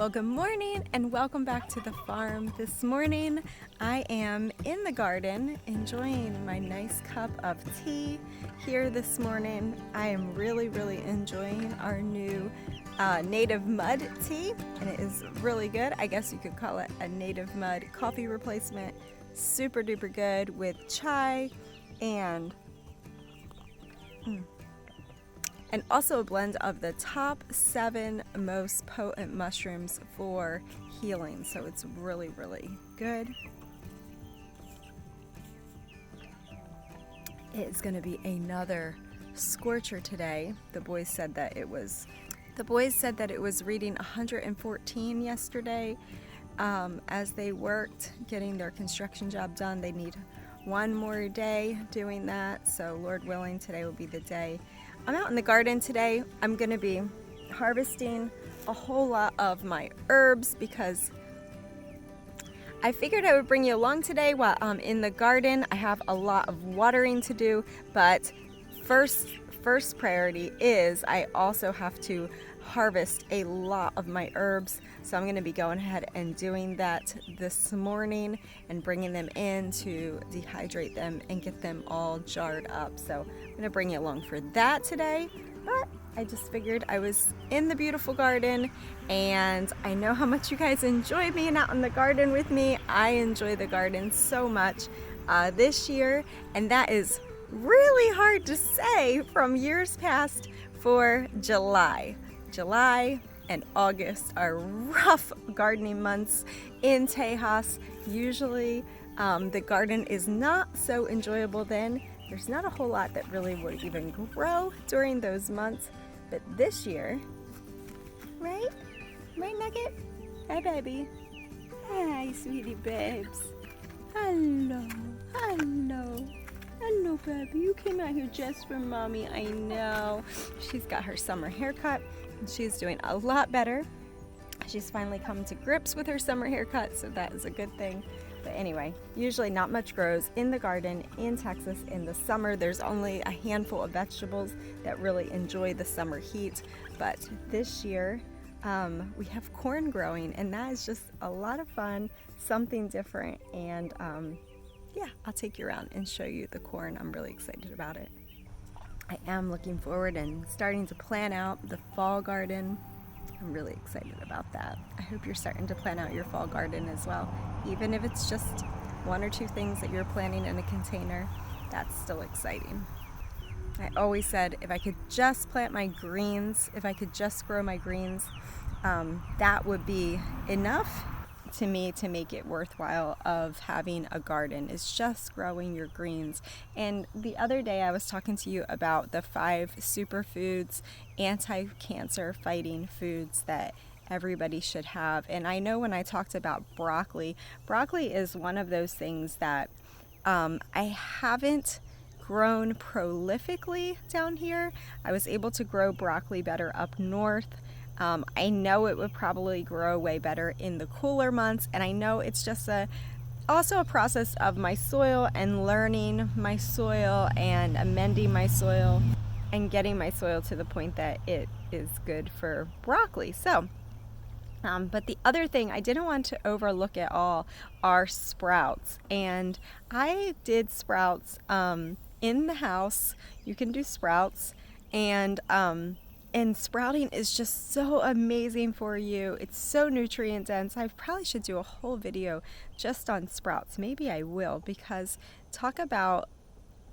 Well, good morning and welcome back to the farm. This morning I am in the garden enjoying my nice cup of tea here this morning. I am really enjoying our new native mud tea, and it is really good. I guess you could call it a native mud coffee replacement. Super duper good with chai and also a blend of the top 7 most potent mushrooms for healing. So it's really good. It's going to be another scorcher today. The boys said that it was reading 114 yesterday. As they worked getting their construction job done, they need one more day doing that. So Lord willing, today will be the day. I'm out in the garden today. I'm going to be harvesting a whole lot of my herbs because I figured I would bring you along today while I'm in the garden. I have a lot of watering to do, but first priority is I also have to harvest a lot of my herbs. So I'm going to be going ahead and doing that this morning and bringing them in to dehydrate them and get them all jarred up. So I'm going to bring you along for that today. But I just figured I was in the beautiful garden, and I know how much you guys enjoy being out in the garden with me. I enjoy the garden so much this year, and that is really hard to say from years past for July. July and August are rough gardening months in Tejas. Usually the garden is not so enjoyable then. There's not a whole lot that really would even grow during those months. But this year, right? Right, Nugget? Hi, baby. Hi, sweetie babes. Hello, baby. You came out here just for mommy. I know. She's got her summer haircut. She's doing a lot better. She's finally come to grips with her summer haircut, so that is a good thing. But anyway, usually not much grows in the garden in Texas in the summer. There's only a handful of vegetables that really enjoy the summer heat. But this year, we have corn growing, and that is just a lot of fun, something different. And yeah, I'll take you around and show you the corn. I'm really excited about it. I am looking forward and starting to plan out the fall garden. I'm really excited about that. I hope you're starting to plan out your fall garden as well. Even if it's just 1 or 2 things that you're planting in a container, that's still exciting. I always said if I could just plant my greens, if I could just grow my greens, that would be enough to me to make it worthwhile of having a garden, is just growing your greens. And the other day I was talking to you about the 5 superfoods, anti-cancer fighting foods that everybody should have. And I know when I talked about broccoli is one of those things that I haven't grown prolifically down here. I was able to grow broccoli better up north. I know it would probably grow way better in the cooler months, and I know it's just also a process of my soil and learning my soil and amending my soil and getting my soil to the point that it is good for broccoli. So, but the other thing I didn't want to overlook at all are sprouts, and I did sprouts in the house. You can do sprouts, and sprouting is just so amazing for you. It's so nutrient dense. I probably should do a whole video just on sprouts. Maybe I will, because talk about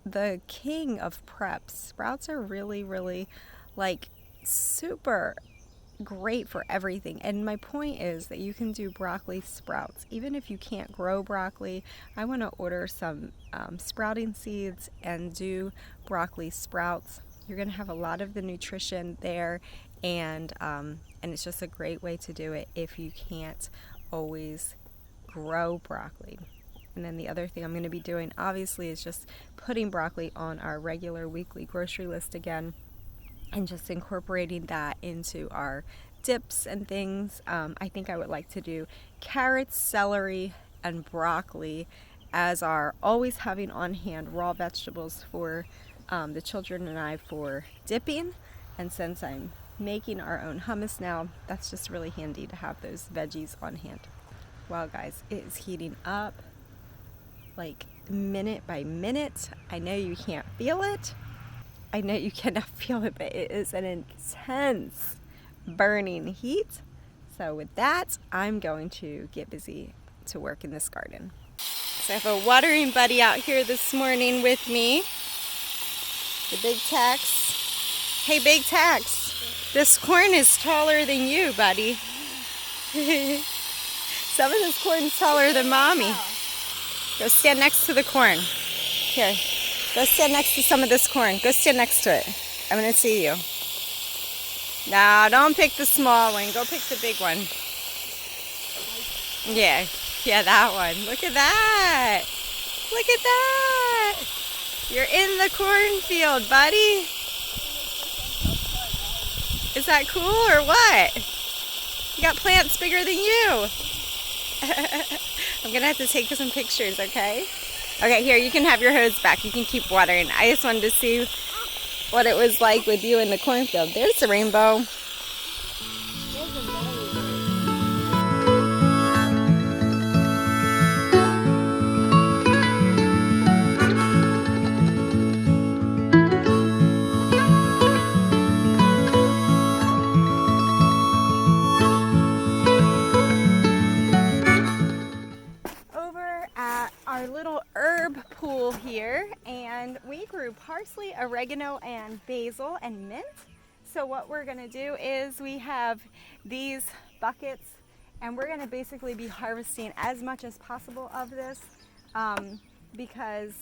the king of preps. Sprouts are really like super great for everything. And my point is that you can do broccoli sprouts. Even if you can't grow broccoli, I want to order some sprouting seeds and do broccoli sprouts. You're going to have a lot of the nutrition there, and it's just a great way to do it if you can't always grow broccoli. And then the other thing I'm going to be doing, obviously, is just putting broccoli on our regular weekly grocery list again, and just incorporating that into our dips and things. I think I would like to do carrots, celery, and broccoli as our always having on hand raw vegetables for the children and I for dipping. And since I'm making our own hummus now. That's just really handy to have those veggies on hand. Wow guys, it is heating up like minute by minute. I know you can't feel it. I know you cannot feel it, but it is an intense burning heat. So with that, I'm going to get busy to work in this garden. So I have a watering buddy out here this morning with me, the Big Tex. Hey Big Tex, this corn is taller than you, buddy. Some of this corn is taller than Mommy. Go stand next to the corn. Here, go stand next to some of this corn. Go stand next to it. I'm gonna see you. No, don't pick the small one. Go pick the big one. Yeah, that one. Look at that. Look at that. You're in the cornfield, buddy. Is that cool or what? You got plants bigger than you. I'm gonna have to take some pictures, okay? Okay, here, you can have your hose back. You can keep watering. I just wanted to see what it was like with you in the cornfield. There's the rainbow. Our little herb pool here, and we grew parsley, oregano, and basil and mint. So what we're going to do is we have these buckets, and we're going to basically be harvesting as much as possible of this because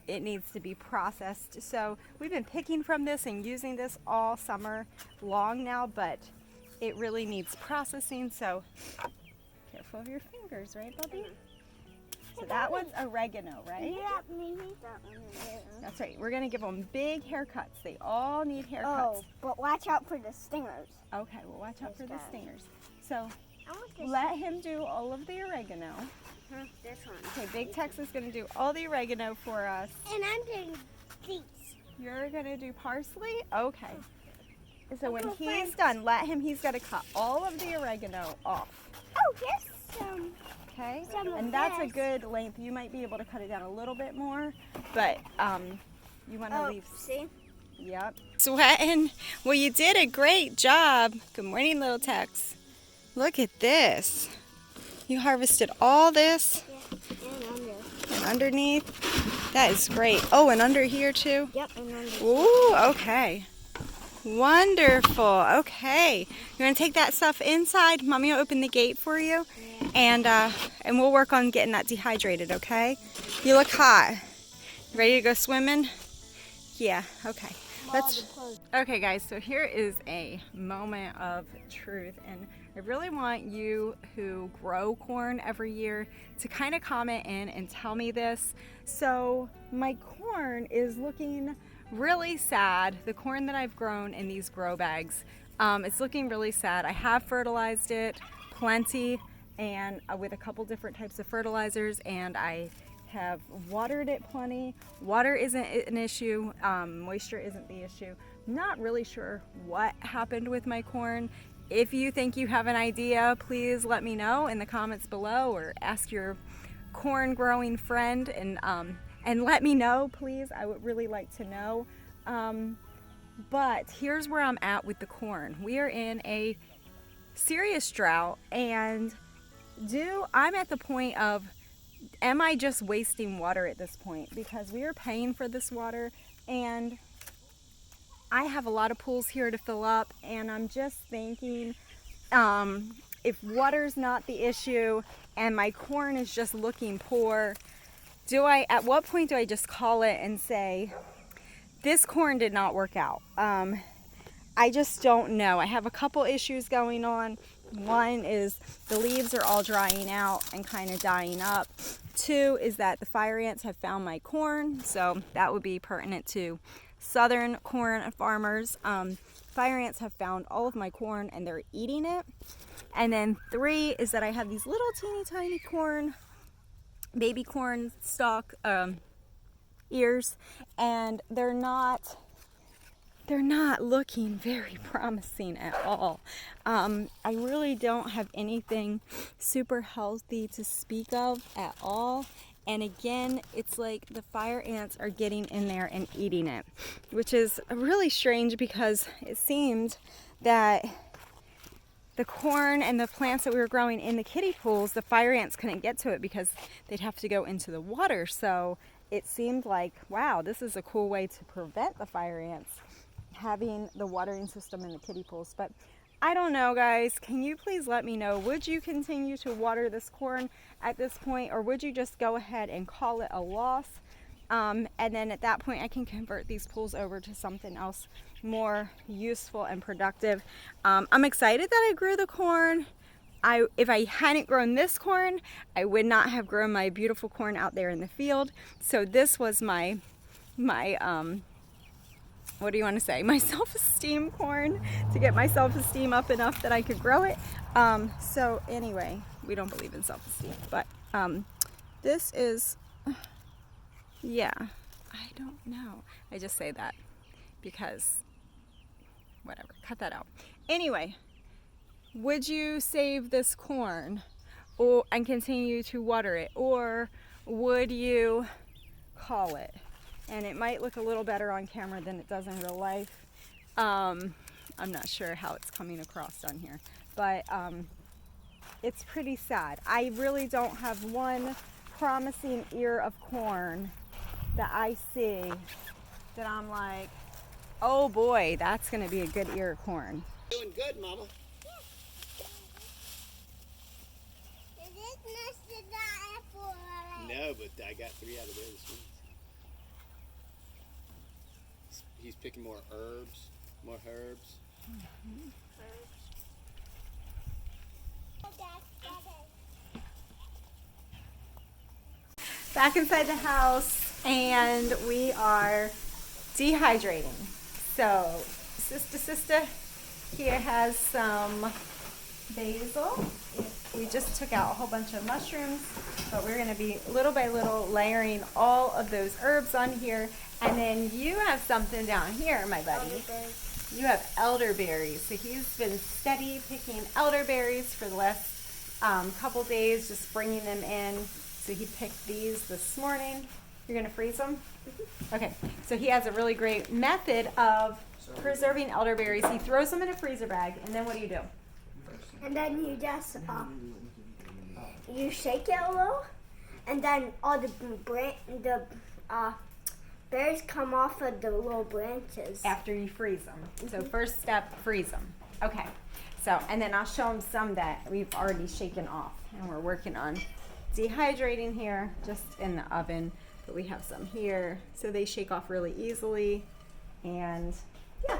it needs to be processed. So we've been picking from this and using this all summer long now, but it really needs processing, so careful of your fingers, right, Bubby? So that one's oregano, right? Yeah, maybe that one is. That's right. We're going to give them big haircuts. They all need haircuts. Oh, but watch out for the stingers. Okay, well watch out for the stingers. So let let him do all of the oregano. This one. Okay, Big Tex is going to do all the oregano for us. And I'm doing these. You're going to do parsley? Okay. So when he's done, let him, he's got to cut all of the oregano off. Oh, here's some. Okay, and that's a good length. You might be able to cut it down a little bit more, but you want to leave. See? Yep. Sweating. Well, you did a great job. Good morning, little Tex. Look at this. You harvested all this. Yeah, and under. And underneath. That is great. Oh, and under here too? Yep, and under. Ooh, okay. Wonderful. Okay. You want to take that stuff inside? Mommy will open the gate for you. Yeah. And we'll work on getting that dehydrated, okay? You look hot. Ready to go swimming? Yeah, okay. Okay guys, so here is a moment of truth, and I really want you who grow corn every year to kind of comment in and tell me this. So my corn is looking really sad. The corn that I've grown in these grow bags, it's looking really sad. I have fertilized it plenty and with a couple different types of fertilizers, and I have watered it plenty. Water isn't an issue, moisture isn't the issue. Not really sure what happened with my corn. If you think you have an idea, please let me know in the comments below, or ask your corn growing friend and let me know, please. I would really like to know. But here's where I'm at with the corn. We are in a serious drought, and I'm at the point of, am I just wasting water at this point? Because we are paying for this water, and I have a lot of pools here to fill up, and I'm just thinking, if water's not the issue and my corn is just looking poor, at what point do I just call it and say, this corn did not work out? I just don't know. I have a couple issues going on. One is the leaves are all drying out and kind of dying up. Two is that the fire ants have found my corn, so that would be pertinent to southern corn farmers. Fire ants have found all of my corn and they're eating it. And then three is that I have these little teeny tiny baby corn stalk ears, and they're not they're not looking very promising at all. I really don't have anything super healthy to speak of at all. And again, it's like the fire ants are getting in there and eating it, which is really strange because it seemed that the corn and the plants that we were growing in the kiddie pools, the fire ants couldn't get to it because they'd have to go into the water. So it seemed like, wow, this is a cool way to prevent the fire ants having the watering system in the kiddie pools. But I don't know, guys. Can you please let me know, would you continue to water this corn at this point, or would you just go ahead and call it a loss? And then at that point I can convert these pools over to something else more useful and productive. I'm excited that I grew the corn. If I hadn't grown this corn, I would not have grown my beautiful corn out there in the field. So this was my what do you want to say? My self-esteem corn, to get my self-esteem up enough that I could grow it. So anyway, we don't believe in self-esteem, but this is, yeah, I don't know. I just say that because whatever, cut that out. Anyway, would you save this corn and continue to water it, or would you call it? And it might look a little better on camera than it does in real life. I'm not sure how it's coming across on here, but it's pretty sad. I really don't have one promising ear of corn that I see that I'm like, oh boy, that's gonna be a good ear of corn. Doing good, Mama. No, but I got 3 out of there this week. He's picking more herbs. Mm-hmm. Back inside the house, and we are dehydrating. So, sister here has some basil. We just took out a whole bunch of mushrooms, but we're going to be little by little layering all of those herbs on here. And then you have something down here, my buddy. You have elderberries. So he's been steady picking elderberries for the last couple days, just bringing them in. So he picked these this morning. You're going to freeze them? Okay. So he has a really great method of preserving elderberries. He throws them in a freezer bag, and then what do? And then you just you shake it a little, and then all the berries come off of the little branches. After you freeze them. So first step, freeze them. Okay. So, and then I'll show them some that we've already shaken off, and we're working on dehydrating here, just in the oven. But we have some here, so they shake off really easily. And yeah,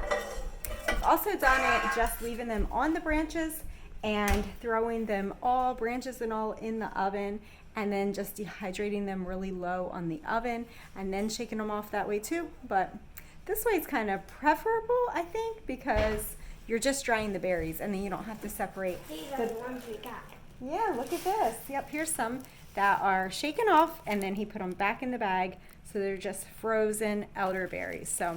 we've also done it just leaving them on the branches and throwing them all, branches and all, in the oven, and then just dehydrating them really low on the oven, and then shaking them off that way too. But this way is kind of preferable, I think, because you're just drying the berries, and then you don't have to separate. These are the ones we got. Yeah, look at this. Yep, here's some that are shaken off, and then he put them back in the bag, so they're just frozen elderberries. So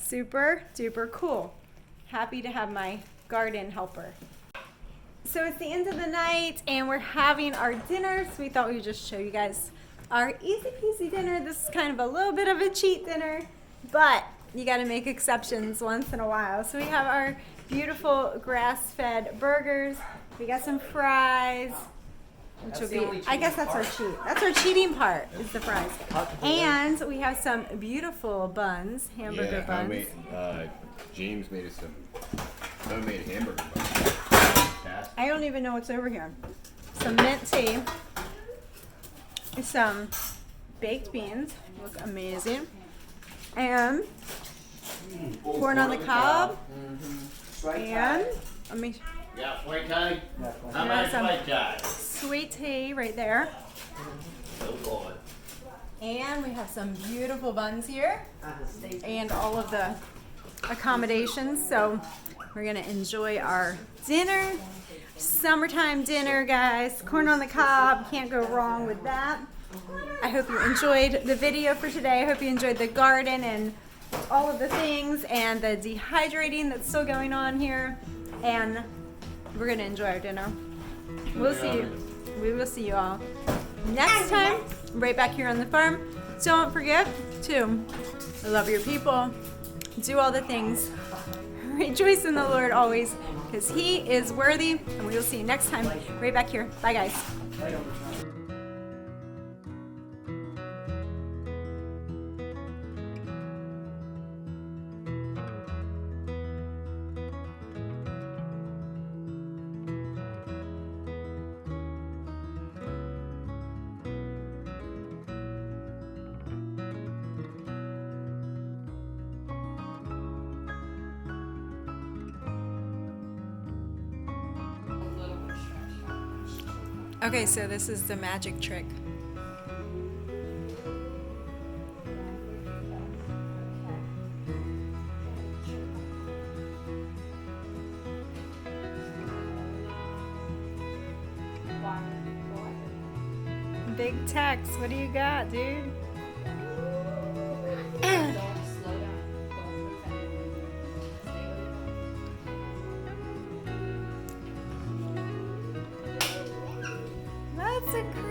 super duper cool. Happy to have my garden helper. So it's the end of the night, and we're having our dinner, so we thought we would just show you guys our easy peasy dinner. This is kind of a little bit of a cheat dinner, but you got to make exceptions once in a while. So we have our beautiful grass-fed burgers. We got some fries, which will be, I guess that's our cheat. That's our cheating part, is the fries. And we have some beautiful buns, hamburger buns. James made us some homemade hamburger buns. I don't even know what's over here. Some mint tea, some baked beans, look amazing, and corn on the cob, and let me. Yeah, sweet tea. How about sweet tea? Sweet tea right there. Oh boy. And we have some beautiful buns here, and all of the accommodations. So we're gonna enjoy our dinner. Summertime dinner, guys. Corn on the cob, can't go wrong with that. I hope you enjoyed the video for today. I hope you enjoyed the garden and all of the things and the dehydrating that's still going on here. And we're gonna enjoy our dinner. We'll see you. We will see you all next time, right back here on the farm. Don't forget to love your people, do all the things, rejoice in the Lord always, because He is worthy. And we will see you next time, right back here. Bye, guys. Okay, so this is the magic trick. Big Tex, what do you got, dude? That's a